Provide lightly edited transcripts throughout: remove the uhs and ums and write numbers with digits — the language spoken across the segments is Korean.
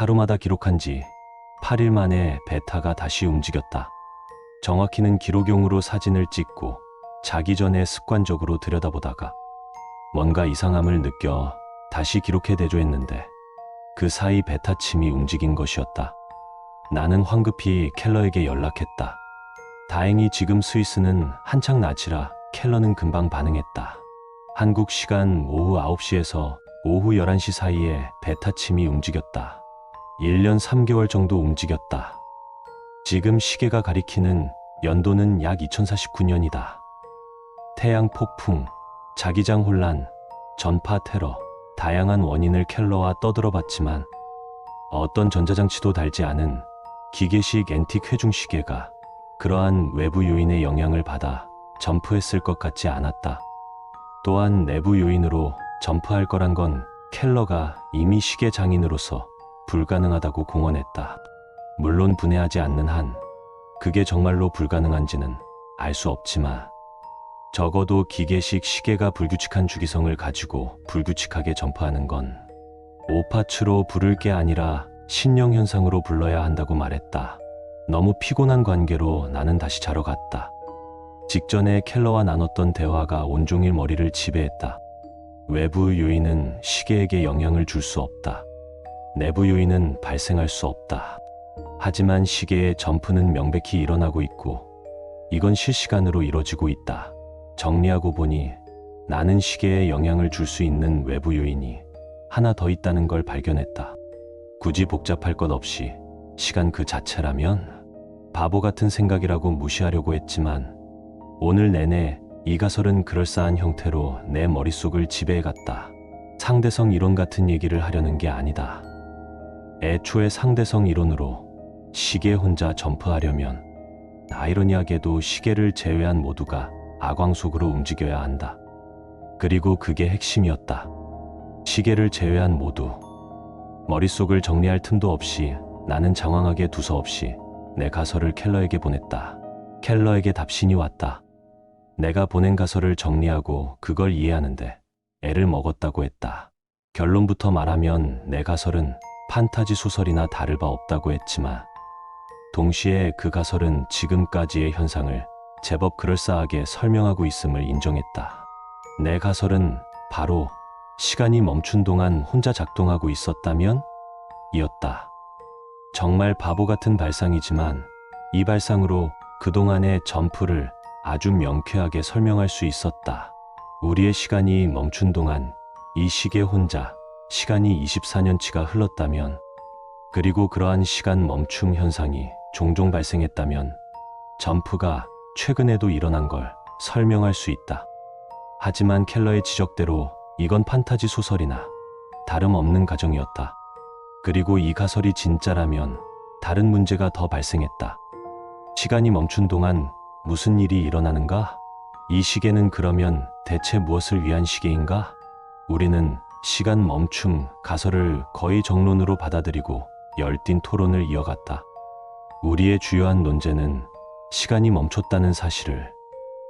하루마다 기록한 지 8일 만에 베타가 다시 움직였다. 정확히는 기록용으로 사진을 찍고 자기 전에 습관적으로 들여다보다가 뭔가 이상함을 느껴 다시 기록해 대조했는데 그 사이 베타 침이 움직인 것이었다. 나는 황급히 켈러에게 연락했다. 다행히 지금 스위스는 한창 낮이라 켈러는 금방 반응했다. 한국 시간 오후 9시에서 오후 11시 사이에 베타 침이 움직였다. 1년 3개월 정도 움직였다. 지금 시계가 가리키는 연도는 약 2049년이다. 태양 폭풍, 자기장 혼란, 전파 테러, 다양한 원인을 켈러와 떠들어봤지만 어떤 전자장치도 달지 않은 기계식 앤틱 회중 시계가 그러한 외부 요인의 영향을 받아 점프했을 것 같지 않았다. 또한 내부 요인으로 점프할 거란 건 켈러가 이미 시계 장인으로서 불가능하다고 공언했다. 물론 분해하지 않는 한 그게 정말로 불가능한지는 알 수 없지만 적어도 기계식 시계가 불규칙한 주기성을 가지고 불규칙하게 점프하는 건 오파츠로 부를 게 아니라 신령 현상으로 불러야 한다고 말했다. 너무 피곤한 관계로 나는 다시 자러 갔다. 직전에 켈러와 나눴던 대화가 온종일 머리를 지배했다. 외부 요인은 시계에게 영향을 줄 수 없다. 내부 요인은 발생할 수 없다. 하지만 시계의 점프는 명백히 일어나고 있고 이건 실시간으로 이뤄지고 있다. 정리하고 보니 나는 시계에 영향을 줄 수 있는 외부 요인이 하나 더 있다는 걸 발견했다. 굳이 복잡할 것 없이 시간 그 자체라면 바보 같은 생각이라고 무시하려고 했지만 오늘 내내 이 가설은 그럴싸한 형태로 내 머릿속을 지배해갔다. 상대성 이론 같은 얘기를 하려는 게 아니다. 애초에 상대성 이론으로 시계 혼자 점프하려면 아이러니하게도 시계를 제외한 모두가 아광 속으로 움직여야 한다. 그리고 그게 핵심이었다. 시계를 제외한 모두. 머릿속을 정리할 틈도 없이 나는 장황하게 두서없이 내 가설을 켈러에게 보냈다. 켈러에게 답신이 왔다. 내가 보낸 가설을 정리하고 그걸 이해하는데 애를 먹었다고 했다. 결론부터 말하면 내 가설은 판타지 소설이나 다를 바 없다고 했지만 동시에 그 가설은 지금까지의 현상을 제법 그럴싸하게 설명하고 있음을 인정했다. 내 가설은 바로 시간이 멈춘 동안 혼자 작동하고 있었다면? 이었다. 정말 바보 같은 발상이지만 이 발상으로 그동안의 점프를 아주 명쾌하게 설명할 수 있었다. 우리의 시간이 멈춘 동안 이 시계 혼자 시간이 24년치가 흘렀다면 그리고 그러한 시간 멈춤 현상이 종종 발생했다면 점프가 최근에도 일어난 걸 설명할 수 있다. 하지만 켈러의 지적대로 이건 판타지 소설이나 다름없는 가정이었다. 그리고 이 가설이 진짜라면 다른 문제가 더 발생했다. 시간이 멈춘 동안 무슨 일이 일어나는가? 이 시계는 그러면 대체 무엇을 위한 시계인가? 우리는 시간 멈춤 가설을 거의 정론으로 받아들이고 열띤 토론을 이어갔다. 우리의 주요한 논제는 시간이 멈췄다는 사실을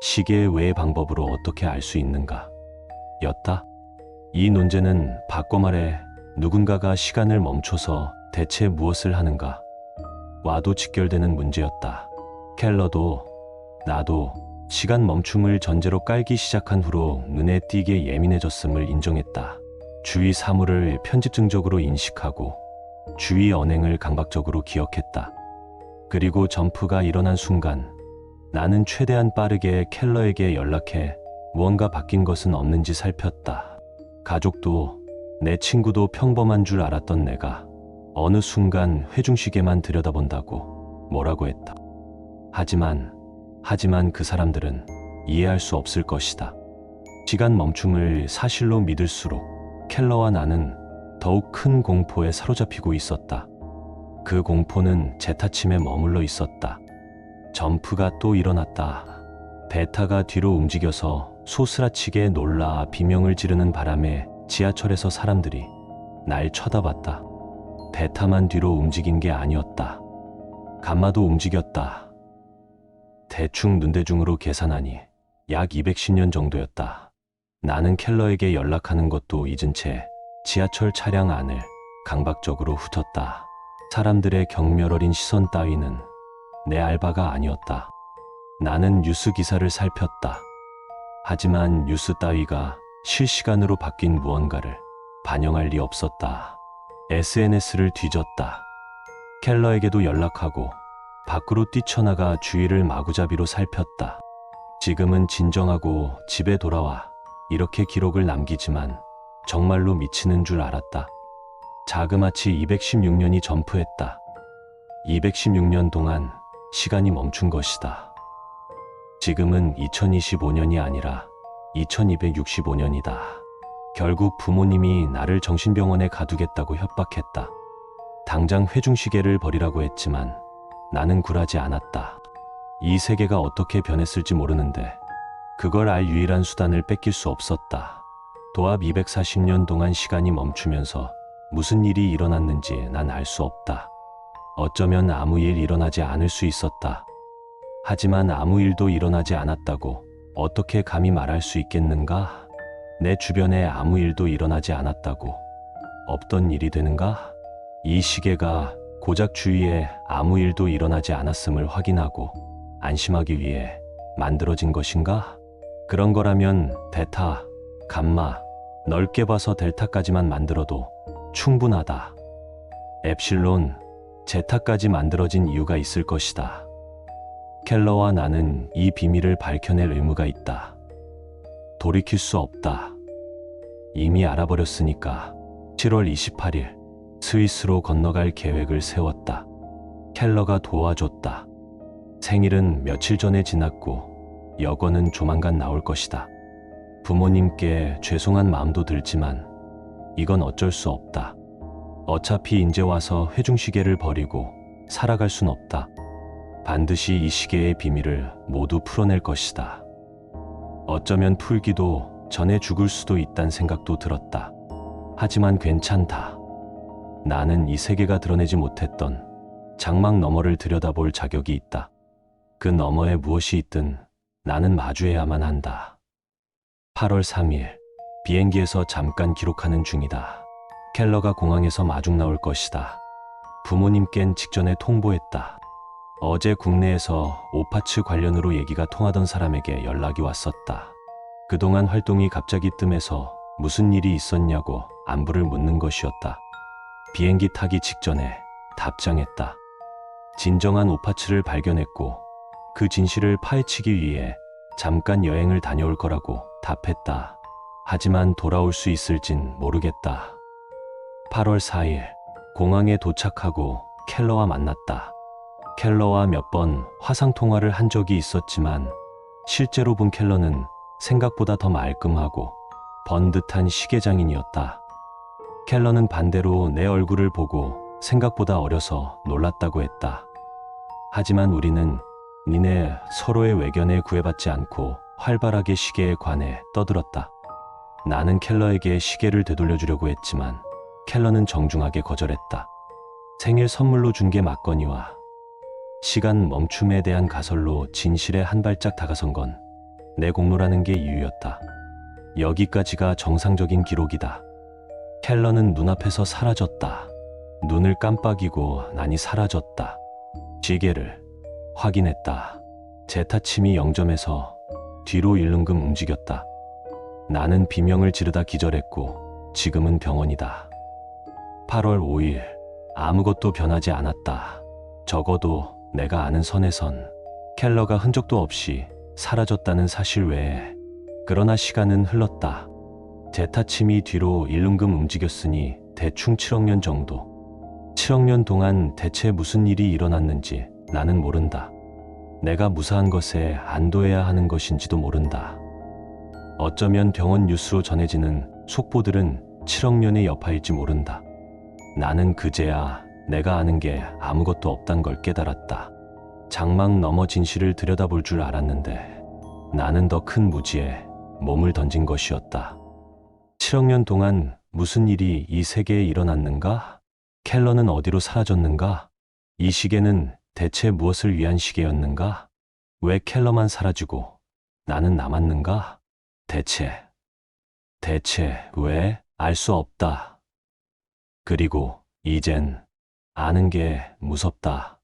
시계의 외의 방법으로 어떻게 알 수 있는가? 였다. 이 논제는 바꿔 말해 누군가가 시간을 멈춰서 대체 무엇을 하는가? 와도 직결되는 문제였다. 켈러도 나도 시간 멈춤을 전제로 깔기 시작한 후로 눈에 띄게 예민해졌음을 인정했다. 주위 사물을 편집증적으로 인식하고 주위 언행을 강박적으로 기억했다. 그리고 점프가 일어난 순간 나는 최대한 빠르게 켈러에게 연락해 무언가 바뀐 것은 없는지 살폈다. 가족도 내 친구도 평범한 줄 알았던 내가 어느 순간 회중시계만 들여다본다고 뭐라고 했다. 하지만 그 사람들은 이해할 수 없을 것이다. 시간 멈춤을 사실로 믿을수록 켈러와 나는 더욱 큰 공포에 사로잡히고 있었다. 그 공포는 제타침에 머물러 있었다. 점프가 또 일어났다. 베타가 뒤로 움직여서 소스라치게 놀라 비명을 지르는 바람에 지하철에서 사람들이 날 쳐다봤다. 베타만 뒤로 움직인 게 아니었다. 감마도 움직였다. 대충 눈대중으로 계산하니 약 210년 정도였다. 나는 켈러에게 연락하는 것도 잊은 채 지하철 차량 안을 강박적으로 훑었다. 사람들의 경멸 어린 시선 따위는 내 알바가 아니었다. 나는 뉴스 기사를 살폈다. 하지만 뉴스 따위가 실시간으로 바뀐 무언가를 반영할 리 없었다. SNS를 뒤졌다. 켈러에게도 연락하고 밖으로 뛰쳐나가 주위를 마구잡이로 살폈다. 지금은 진정하고 집에 돌아와 이렇게 기록을 남기지만 정말로 미치는 줄 알았다. 자그마치 216년이 점프했다. 216년 동안 시간이 멈춘 것이다. 지금은 2025년이 아니라 2265년이다. 결국 부모님이 나를 정신병원에 가두겠다고 협박했다. 당장 회중시계를 버리라고 했지만 나는 굴하지 않았다. 이 세계가 어떻게 변했을지 모르는데 그걸 알 유일한 수단을 뺏길 수 없었다. 도합 240년 동안 시간이 멈추면서 무슨 일이 일어났는지 난 알 수 없다. 어쩌면 아무 일 일어나지 않을 수 있었다. 하지만 아무 일도 일어나지 않았다고 어떻게 감히 말할 수 있겠는가? 내 주변에 아무 일도 일어나지 않았다고 없던 일이 되는가? 이 시계가 고작 주위에 아무 일도 일어나지 않았음을 확인하고 안심하기 위해 만들어진 것인가? 그런 거라면 베타, 감마, 넓게 봐서 델타까지만 만들어도 충분하다. 엡실론, 제타까지 만들어진 이유가 있을 것이다. 켈러와 나는 이 비밀을 밝혀낼 의무가 있다. 돌이킬 수 없다. 이미 알아버렸으니까 7월 28일 스위스로 건너갈 계획을 세웠다. 켈러가 도와줬다. 생일은 며칠 전에 지났고 여권은 조만간 나올 것이다. 부모님께 죄송한 마음도 들지만 이건 어쩔 수 없다. 어차피 이제 와서 회중시계를 버리고 살아갈 순 없다. 반드시 이 시계의 비밀을 모두 풀어낼 것이다. 어쩌면 풀기도 전에 죽을 수도 있단 생각도 들었다. 하지만 괜찮다. 나는 이 세계가 드러내지 못했던 장막 너머를 들여다볼 자격이 있다. 그 너머에 무엇이 있든 나는 마주해야만 한다. 8월 3일, 비행기에서 잠깐 기록하는 중이다. 켈러가 공항에서 마중 나올 것이다. 부모님껜 직전에 통보했다. 어제 국내에서 오파츠 관련으로 얘기가 통하던 사람에게 연락이 왔었다. 그동안 활동이 갑자기 뜸해서 무슨 일이 있었냐고 안부를 묻는 것이었다. 비행기 타기 직전에 답장했다. 진정한 오파츠를 발견했고 그 진실을 파헤치기 위해 잠깐 여행을 다녀올 거라고 답했다. 하지만 돌아올 수 있을진 모르겠다. 8월 4일 공항에 도착하고 켈러와 만났다. 켈러와 몇 번 화상통화를 한 적이 있었지만 실제로 본 켈러는 생각보다 더 말끔하고 번듯한 시계장인이었다. 켈러는 반대로 내 얼굴을 보고 생각보다 어려서 놀랐다고 했다. 하지만 우리는 니네 서로의 외견에 구애받지 않고 활발하게 시계에 관해 떠들었다. 나는 켈러에게 시계를 되돌려주려고 했지만 켈러는 정중하게 거절했다. 생일 선물로 준 게 맞거니와 시간 멈춤에 대한 가설로 진실에 한 발짝 다가선 건 내 공로라는 게 이유였다. 여기까지가 정상적인 기록이다. 켈러는 눈앞에서 사라졌다. 눈을 깜빡이고 나니 사라졌다. 시계를 확인했다. 제타침이 0점에서 뒤로 일릉금 움직였다. 나는 비명을 지르다 기절했고 지금은 병원이다. 8월 5일 아무것도 변하지 않았다. 적어도 내가 아는 선에선 켈러가 흔적도 없이 사라졌다는 사실 외에. 그러나 시간은 흘렀다. 제타침이 뒤로 일릉금 움직였으니 대충 7억 년 정도. 7억 년 동안 대체 무슨 일이 일어났는지 나는 모른다. 내가 무사한 것에 안도해야 하는 것인지도 모른다. 어쩌면 병원 뉴스로 전해지는 속보들은 7억 년의 여파일지 모른다. 나는 그제야 내가 아는 게 아무것도 없단 걸 깨달았다. 장막 너머 진실을 들여다볼 줄 알았는데 나는 더 큰 무지에 몸을 던진 것이었다. 7억 년 동안 무슨 일이 이 세계에 일어났는가? 켈러는 어디로 사라졌는가? 이 시계는 대체 무엇을 위한 시계였는가? 왜 켈러만 사라지고 나는 남았는가? 대체 왜? 알 수 없다. 그리고 이젠 아는 게 무섭다.